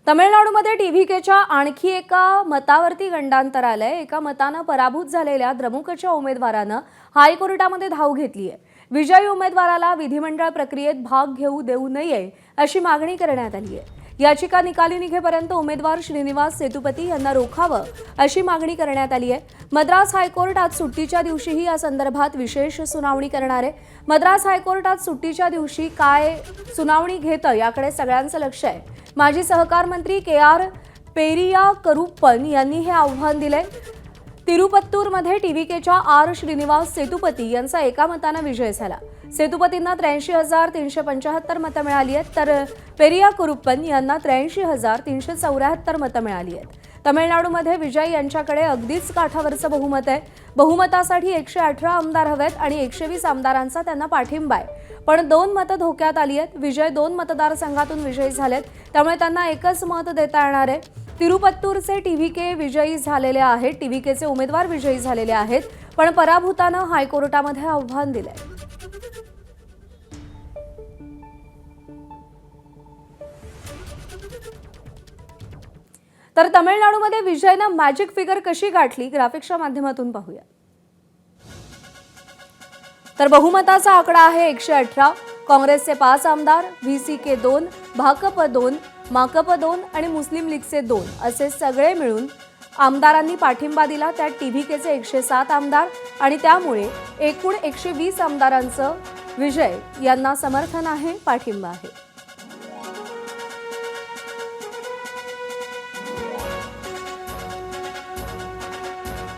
तमिळनाडूमध्ये टीव्हीकेच्या आणखी एका मतावरती गंडांतर आलंय। एका मतानं पराभूत झालेल्या द्रमुकच्या उमेदवारानं हायकोर्टामध्ये धाव घेतली आहे। विजयी उमेदवाराला विधिमंडळ प्रक्रियेत भाग घेऊ देऊ नये अशी मागणी करण्यात आली आहे। याचिका निकाली निघेपर्यंत उमेदवार श्रीनिवास सेतुपती यांना रोखावं अशी मागणी करण्यात आली आहे। मद्रास हायकोर्ट आज सुट्टीच्या दिवशीही या संदर्भात विशेष सुनावणी करणार आहे। मद्रास हायकोर्ट आज सुट्टीच्या दिवशी काय सुनावणी घेतं याकडे सगळ्यांचं लक्ष आहे। माजी सहकार मंत्री के.आर. पेरिया करुप्पन यांनी हे आव्हान दिले। तिरुपत्तूरमध्ये टीव्हीकेच्या आर. श्रीनिवास सेतुपती यांचा एका मताने विजय झाला। सेतुपतींना 83,375 मतं मिळाली आहेत, तर पेरिया करुप्पन यांना 83,374 मतं मिळाली आहेत। तमिळनाडूमध्ये विजय यांच्याकडे अगदीच काठावरचं बहुमत आहे। बहुमतासाठी 118 आमदार हवेत आणि 120 आमदारांचा त्यांना पाठिंबा आहे। पण 2 मतं धोक्यात आली आहेत। विजय 2 मतदारसंघातून विजयी झालेत, त्यामुळे त्यांना एकच मत देता येणार आहे। तिरुपत्तूरचे टीव्हीके विजयी झालेले आहेत, टीव्हीकेचे उमेदवार विजयी झालेले आहेत, पण पराभूतानं हायकोर्टामध्ये आव्हान दिलंय। तर तमिळनाडूमध्ये विजयनं मॅजिक फिगर कशी गाठली ग्राफिक्सच्या माध्यमातून पाहूया। तर बहुमताचा आकडा आहे 118। काँग्रेसचे 5 आमदार, व्हीसीके 2, भाकप 2, माकप 2 आणि मुस्लिम लीगचे 2 असे सगळे मिळून आमदारांनी पाठिंबा दिला। त्यात टीव्हीकेचे 107 आमदार आणि त्यामुळे एकूण 120 आमदारांचं विजय यांना समर्थन आहे, पाठिंबा आहे।